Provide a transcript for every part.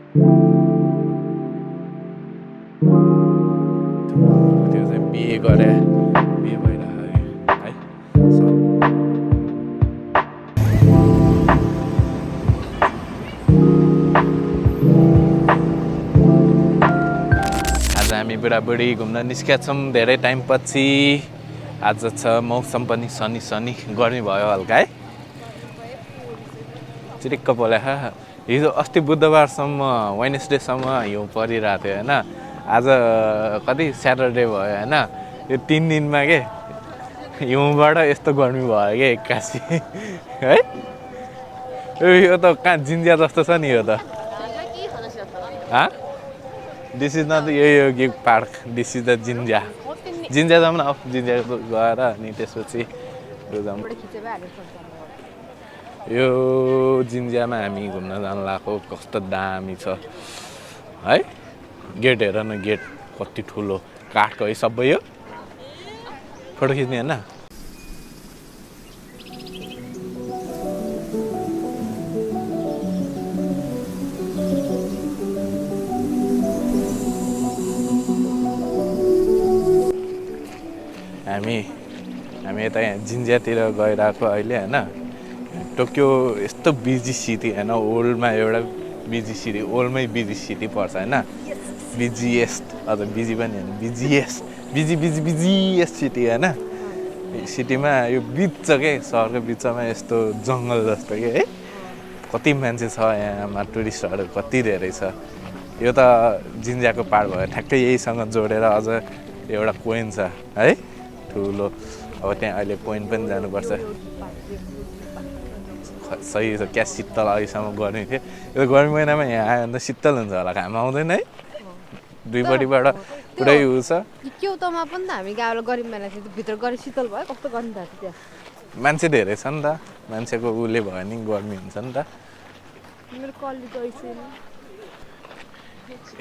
त्यो चाहिँ बिहे गरे बिहे भइरहेको है आज हामी बुढाबुढी घुम्न निस्केका छौँ धेरै टाइमपछि आज छ मौसम पनि सनी सनी गर्मी भयो हल्का है चिरिक्क पोल्या हिजो अस्ति बुधबारसम्म वेडनेसडेसम्म हिउँ परिरहेको थियो होइन आज कति स्याटरडे भयो होइन यो 3 दिनमा के हिउँबाट यस्तो गर्मी भयो क्या एक्कासी है यो त कहाँ जिन्जिया जस्तो छ नि यो त this is not Yoyogi park this is the जिन्जिया जिन्जिया जाउँ न जिन्जिया गएर अनि त्यसपछि जाउँ यो जिन्जियामा हामी घुम्न जानु लागेको कस्तो दामी छ है गेट हेर न गेट कति ठुलो काठको है सबै यो फोटो खिच्ने होइन हामी यता यहाँ जिन्जियातिर गइरहेको अहिले होइन टोकियो यस्तो बिजी सिटी होइन ओल्डमा एउटा बिजी सिटी ओल्डमै बिजी सिटी पर्छ होइन बिजिएस्ट अझ बिजी पनि होइन बिजिएस्ट सिटी होइन सिटीमा यो बिच छ क्या सहरको बिचमा यस्तो जङ्गल जस्तो कि है कति मान्छे छ यहाँमा टुरिस्टहरू कति धेरै छ यो त जिन्जियाको पार्ट भयो ठ्याक्कै यहीसँग जोडेर अझ एउटा कोइन छ है ठुलो अब त्यहाँ अहिले कोइन पनि जानुपर्छ सही छ क्या शीतल अहिलेसम्म गर्मी थियो यो गर्मी महिनामा यहाँ आयो भने त शीतल हुन्छ होला घाम आउँदैन है दुईपट्टिबाट पुरै उ छ क्योतोमा पनि त हामी गाउँले गरिब महिना थियो भित्र गएर शीतल भयो कस्तो गर्मी भएको थियो मान्छे धेरै छ नि त मान्छेको उले भयो नि गर्मी हुन्छ नि त मेरो कलले गइसक्यो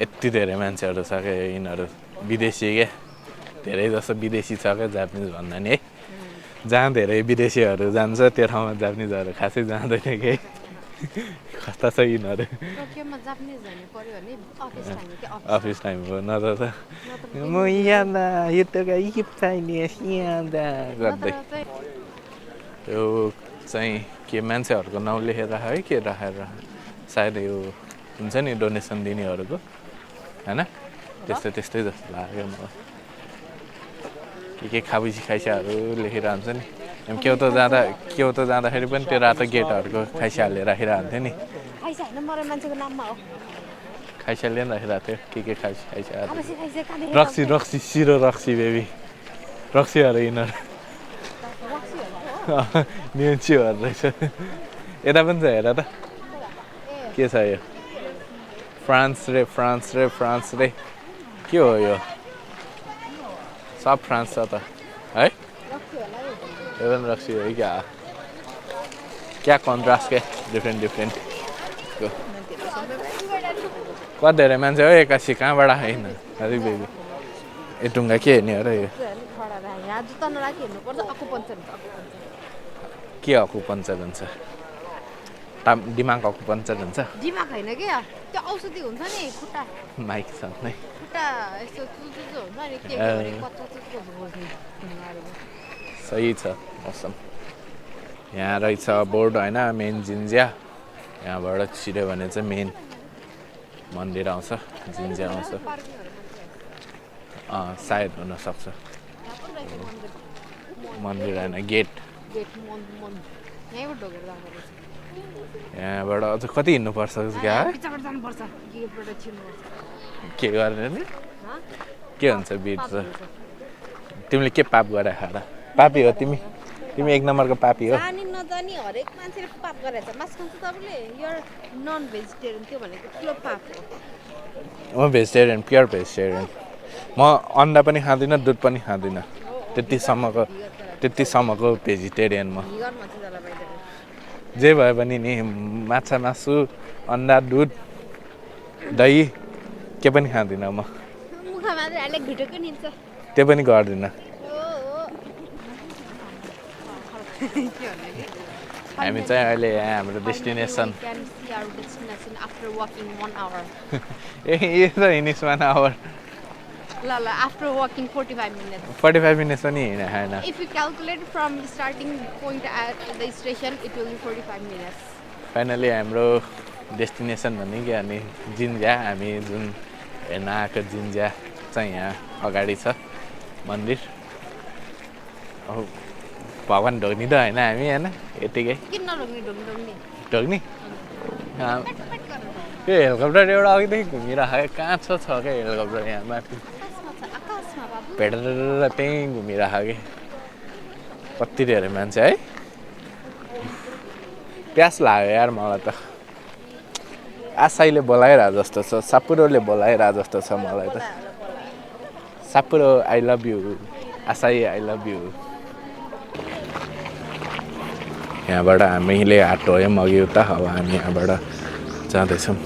यति धेरै मान्छेहरू छ क्या यिनीहरू विदेशी क्या धेरै जस्तो विदेशी छ क्या जापानिज भन्दा नि है जहाँ धेरै विदेशीहरू जान्छ त्यो ठाउँमा जापानिजहरू खासै जाँदैन कि कस्ता छ यिनीहरू अफिस टाइम हो नत्र त म यहाँ यो त गर्दै यो चाहिँ के मान्छेहरूको नाउँ लेखेर है के राखेर सायद यो हुन्छ नि डोनेसन दिनेहरूको होइन त्यस्तै जस्तो लाग्यो मलाई के खाबुसी खाइसाहरू लेखिरहन्छ नि क्योतो जाँदाखेरि पनि त्यो रातो गेटहरूको खाइसाले राखिरहन्थ्यो नि खाइसाले पनि राखिरहेको थियो के खाइसाहरू रक्सी सिरो रक्सी बेबी रक्सीहरू यिनीहरू न्युन्चीहरू रहेछ यता पनि छ हेर त के छ यो फ्रान्स रे के हो यो सब फ्रान्स छ त है यो पनि रक्सी हो क्या कन्ट्रास्ट क्या डिफ्रेन्ट कति धेरै मान्छे हो एक्कासी कहाँबाट होइन अलिक बेबी यो टुङ्गा के हेर्ने हो र यो के अकुपन्चर हुन्छ दिमाग अकुपन्चर हुन्छ दिमाग होइन के त्यो औषधि हुन्छ नि खुट्टा माइक छ नै खुट्टा यस्तो चुचुचु हुन्छ नि के सही छ मौसम यहाँ रहेछ बोर्ड होइन मेन जिन्जिया यहाँबाट छिर्यो भने चाहिँ मेन मन्दिर आउँछ जिन्जिया आउँछ सायद हुनसक्छ मन्दिर होइन गेट यहाँबाट अझ कति हिँड्नुपर्छ क्या के गर्ने नि के हुन्छ बिच तिमीले के पाप गरे खाएर पापी हो तिमी एक नम्बरको पापी हो नजानी हरेक मान्छेले पाप गरेछ मास खान्छ तपाईँले यो नन भेजिटेरियन त्यो भनेको ठुलो पाप हो म भेजिटेरियन प्योर भेजिटेरियन म अन्डा पनि खाँदिनँ दुध पनि खाँदिनँ त्यतिसम्मको भेजिटेरियन म जे भए पनि नि माछा मासु अन्डा दुध दही के पनि खाँदिनँ म त्यो पनि गर्दिनँ हामी चाहिँ अहिले यहाँ हाम्रो destination We can see our destination after walking 1 hour. ए त हिँडिस 1 hour After walking 45 minutes. 45 minute पनि हिँडे होइन If you calculate from starting point at the station, it will be 45 minutes. Finally हाम्रो डेस्टिनेसन भन्ने कि अनि जिन्ज्या हामी जुन हेर्न आएको जिन्ज्या चाहिँ यहाँ अगाडि छ मन्दिर अब भगवान् ढोग्ने त होइन हामी होइन यतिकै किन नढोग्ने ढोग्ने त्यो हेलिकप्टर एउटा अघिदेखि घुमिरहेको कहाँ छ क्या हेलिकप्टर यहाँ माथि आकाशमा बाबु भेटेर त्यहीँ घुमिरहेको कि कति धेरै मान्छे है प्यास लाग्यो यार मलाई त आशाईले बोलाइरहेको जस्तो छ सापुरोले बोलाइरहेको जस्तो छ मलाई त सापुरो आई लभ यु आशाई आई लभ यु यहाँबाट हामीले हाटो गयौँ अघि उता अब हामी यहाँबाट जाँदैछौँ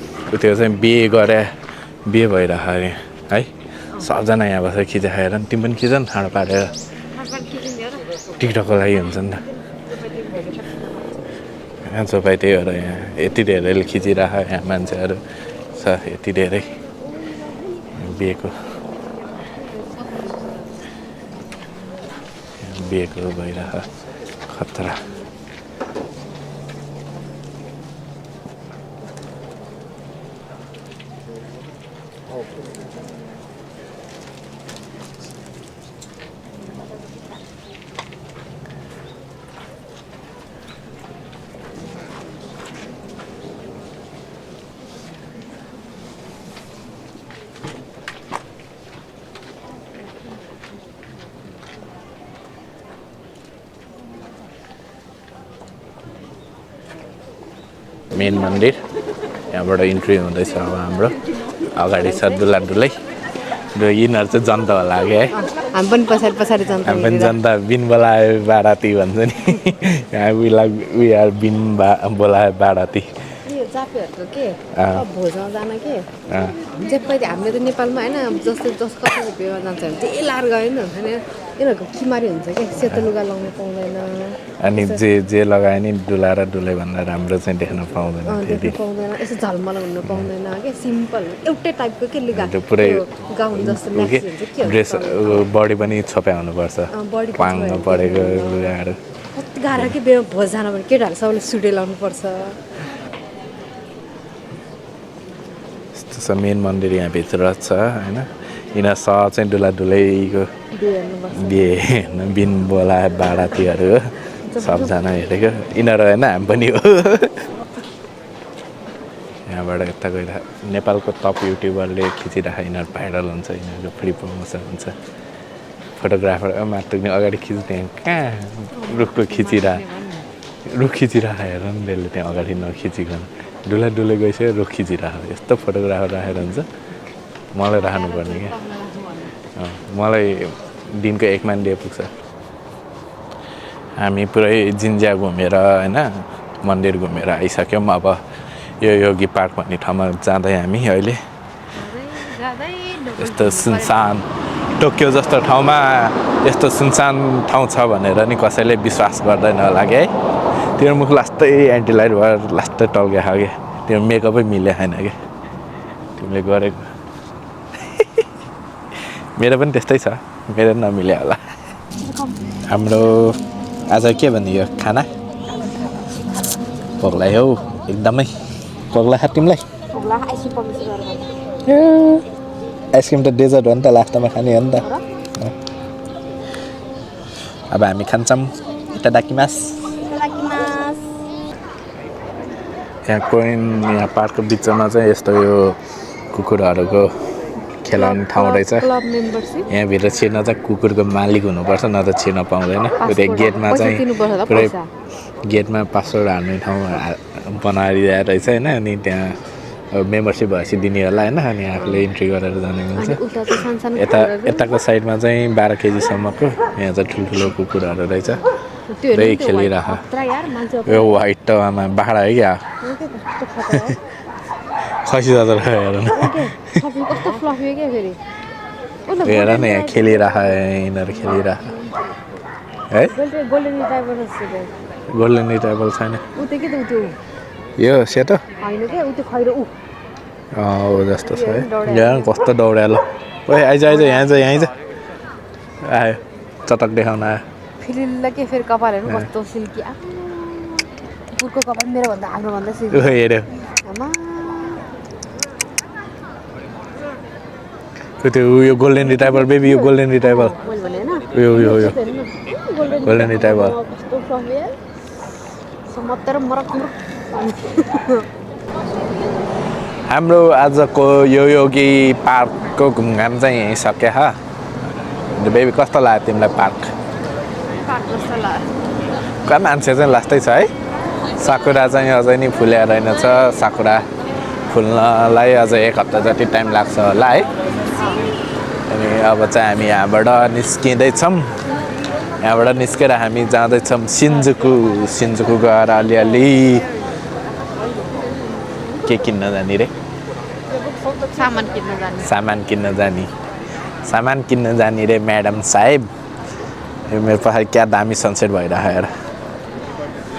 त्यो चाहिँ बिहे गरे बिहे भइरहेको अरे है सबजना यहाँ बसेर खिचाएर तिमी पनि खिच न ठाडो पारेर टिकटकको लागि हुन्छ नि त सबै त्यही भएर यहाँ यति धेरैले खिचिरहेको यहाँ मान्छेहरू छ यति धेरै बिहेको भइरहेको खतरा मेन मन्दिर यहाँबाट इन्ट्री हुँदैछ अब हाम्रो अगाडि छ डुलै यिनीहरू चाहिँ जनता होला कि है हामी पनि पछाडि जनता हामी पनि जनता बिन बोलाए बाराती भन्छ नि वी आर बिन बोलाए बाराती यो जापेहरूको के भोजमा जान के जे पहिले हामीले त नेपालमा होइन जस्तो कसैको बिहेमा जान्छ भने त्यही लार गयो नि हुन्छ नि यिनीहरूको किमारी हुन्छ कि सेतो लुगा लगाउनु पाउँदैन अनि जे लगायो नि डुला र डुलै भन्दा राम्रो चाहिँ देख्न पाउँदैन देख्नु पाउँदैन यसो झलमल हुनु पाउँदैन के सिम्पल एउटै टाइपको के लुगा पुरै गाउन जस्तो म्याक्सी हुन्छ के ड्रेस बडी पनि छोप्याउनुपर्छ पाङ्ग परेको लुगाहरू कति गाह्रो के बिहेमा भोज जान भने केटाहरू सबैले सुटे लाउनु पर्छ मेन मन्दिर यहाँभित्र छ होइन यिनीहरू सह चाहिँ डुला डुलैको बिहे हेर्न बिन बोलाए बारातीहरू हो सबजना हेरेको यिनीहरू होइन हामी पनि हो यहाँबाट यता गएर नेपालको टप युट्युबरले खिचिरहेको यिनीहरू भाइरल हुन्छ यिनीहरूको फ्री प्रमोसन हुन्छ फोटोग्राफर मात्रै अगाडि खिच्ने कहाँ रुख खिचिरहेको हेर नि त्यसले त्यहाँ अगाडि नखिचिकन डुला डुलै गइसक्यो रुख खिचिरहेको यस्तो फोटोग्राफर राखेर हुन्छ मलाई राख्नुपर्ने क्या मलाई दिनको 1 मान डे पुग्छ हामी पुरै जिन्ज्या घुमेर होइन मन्दिर घुमेर आइसक्यौँ अब योयोगी पार्क भन्ने ठाउँमा जाँदै हामी अहिले यस्तो सुनसान टोकियो जस्तो ठाउँमा यस्तो सुनसान ठाउँ छ भनेर नि कसैले विश्वास गर्दैन होला कि है त्यो मुख लास्टै एन्टिलाइट भएर लास्टै टल्के खायो कि त्यो मेकअपै मिले छैन कि तिमीले गरेको मेरो पनि त्यस्तै छ मेरो नमिले होला हाम्रो आज के भन्ने यो खाना पग्लाइ हौ एकदमै पग्ला खा तिमीलाई आइसक्रिम त डेजर्ट हो नि त लास्टमा खाने हो नि त अब हामी खान्छौँ इटाडाकिमास यहाँ यहाँ पार्कको बिचमा चाहिँ यस्तो यो कुकुरहरूको खेलाउने ठाउँ रहेछ यहाँभित्र छिर्न चाहिँ कुकुरको मालिक हुनुपर्छ न त छिर्न पाउँदैन त्यो गेटमा चाहिँ पुरै गेटमा पासवर्ड हाल्ने ठाउँ बनाइदिएको रहेछ होइन अनि त्यहाँ मेम्बरसिप भएपछि दिने होला होइन अनि आफूले इन्ट्री गरेर जाने मिल्छ यताको साइडमा चाहिँ 12 केजीसम्मको यहाँ चाहिँ ठुल्ठुलो कुकुरहरू रहेछ पुरै खेलिरहेको यो वाइट टावामा बाख्रा है क्या खसी जस्तो हेर न हेर न यहाँ खेलिरहेको यिनीहरू खेलिरहेको है गोल्डन रिट्राइभल छैन उ त्यो के त उ त्यो यो सेतो होइन के उ त्यो खैरो उ हो जस्तो छ है यहाँ कस्तो दौड्यालो ओए आइज आइज यहाँ आइज यहाँ आइज आयो चटक देखाउन आयो फिलिल्ला के फेरि कपाल हेर्नु कस्तो सिल्की कुकुरको कपाल मेरो भन्दा हाम्रो भन्दा सिल्की हेऱ्यो आमा त्यो यो गोल्डन रिट्राइभल बेबी यो गोल्डन रिट्राइभल मैले भने हैन यो गोल्डन रिट्राइभल कस्तो सफे समत्तर मरक हाम्रो आजको योयोगी पार्कको घुमघाम चाहिँ यहीँ सक्यो हा बेबी कस्तो लाग्यो तिमीलाई पार्क जस्तो लाग्यो कहाँ मान्छे चाहिँ लास्तै छ है साकुरा चाहिँ अझै नि फुलेर रहेनछ साकुरा फुल्नलाई अझ 1 हप्ता जति टाइम लाग्छ होला है अनि अब चाहिँ हामी यहाँबाट निस्किँदैछौँ यहाँबाट निस्केर हामी जाँदैछौँ सिन्जुकु गएर अलिअलि के किन्न जाने रे सामान किन्न जाने रे म्याडम साहेब मेरो पछाडि क्या दामी सनसेट भइरहेको हेर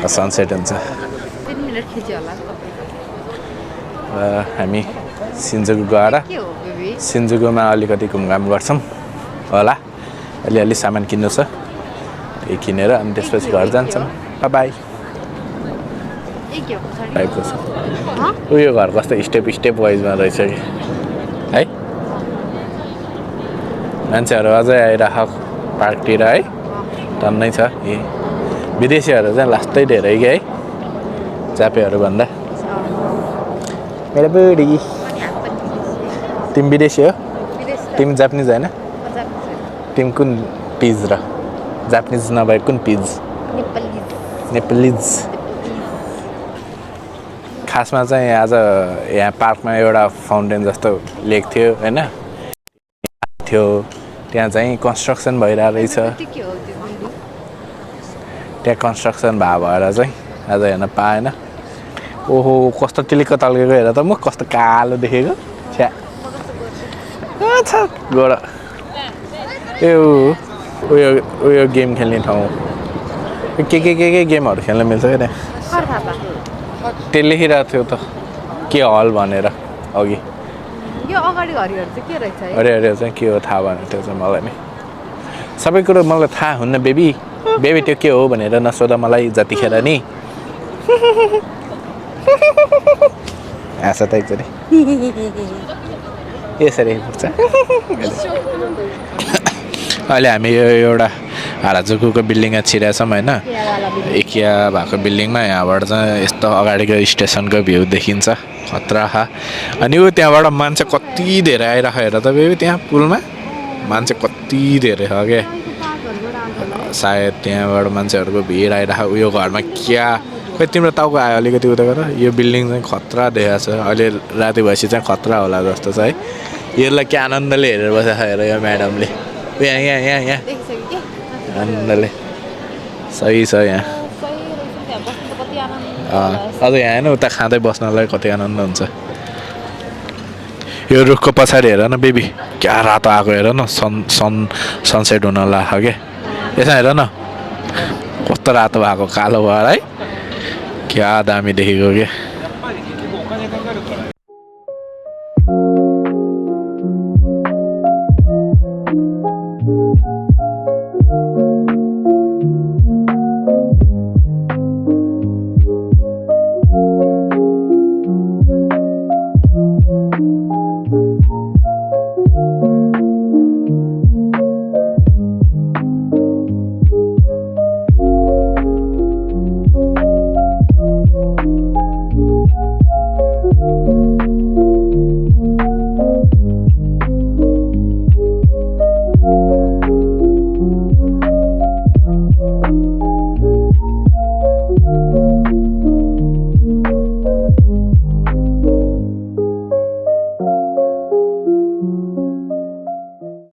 सनसेट हुन्छ 3 मिनेट खिच्यो होला हामी सिन्जुकु गएर सिन्जुकुमा अलिकति घुमघाम गर्छौँ होला अलिअलि सामान किन्नु छ त्यही किनेर अनि त्यसपछि घर जान्छौँ बाई उयो घर कस्तो स्टेप वाइजमा रहेछ कि है मान्छेहरू अझै आइरह पार्कतिर है टन्नै छ ए विदेशीहरू चाहिँ लास्टै धेरै कि है जापेहरूभन्दा मेरो बुढी तिमी विदेशी हो तिमी जापानिज होइन तिमी कुन पिज र जापानिज नभए कुन पिज नेपालिज खासमा चाहिँ आज यहाँ पार्कमा एउटा फाउन्टेन जस्तो लेक थियो होइन थियो त्यहाँ चाहिँ कन्स्ट्रक्सन भइरहेको रहेछ त्यहाँ कन्स्ट्रक्सन भएर चाहिँ आज हेर्न पाएन ओहो कस्तो टिलिक्क तल्केको हेर त म कस्तो कालो देखेको छ्या गोडा उयो गेम खेल्ने ठाउँ के गेमहरू खेल्न मिल्छ क्या त्यहाँ त्यो लेखिरहेको थियो त के हल भनेर अघि यो अगाडि हरिहरु चाहिँ के रहेछ है हरिहरु चाहिँ के हो थाहा भएन त्यो चाहिँ मलाई नि सबै कुरो मलाई थाहा हुन्न बेबी त्यो के हो भनेर नसोधा मलाई जतिखेर नि हाँस त एकचोटि यसरी पर्छ अहिले हामी यो एउटा हाराजुकुको बिल्डिङमा छिरेछौँ होइन इकिया भएको बिल्डिङमा यहाँबाट चाहिँ यस्तो अगाडिको स्टेसनको भ्यू देखिन्छ खतरा अनि ऊ त्यहाँबाट मान्छे कति धेरै आइरहेको हेर त बेबी त्यहाँ पुलमा मान्छे कति धेरै छ क्या सायद त्यहाँबाट मान्छेहरूको भिड आइरहेको उयो घरमा क्या खोइ तिम्रो टाउको आयो अलिकति उता गर यो बिल्डिङ चाहिँ खतरा देखाएको छ अहिले राति भएपछि चाहिँ खतरा होला जस्तो छ है यसलाई के आनन्दले हेरेर बसेको हेर यो म्याडमले यहाँ आनन्दले सही छ यहाँ अझ यहाँ होइन उता खाँदै बस्नलाई कति आनन्द हुन्छ यो रुखको पछाडि हेर न बेबी क्या रातो आएको हेर न सनसेट हुन लाग्यो क्या यसमा हेर न कस्तो रातो भएको कालो भएर है क्या दामी देखेको क्या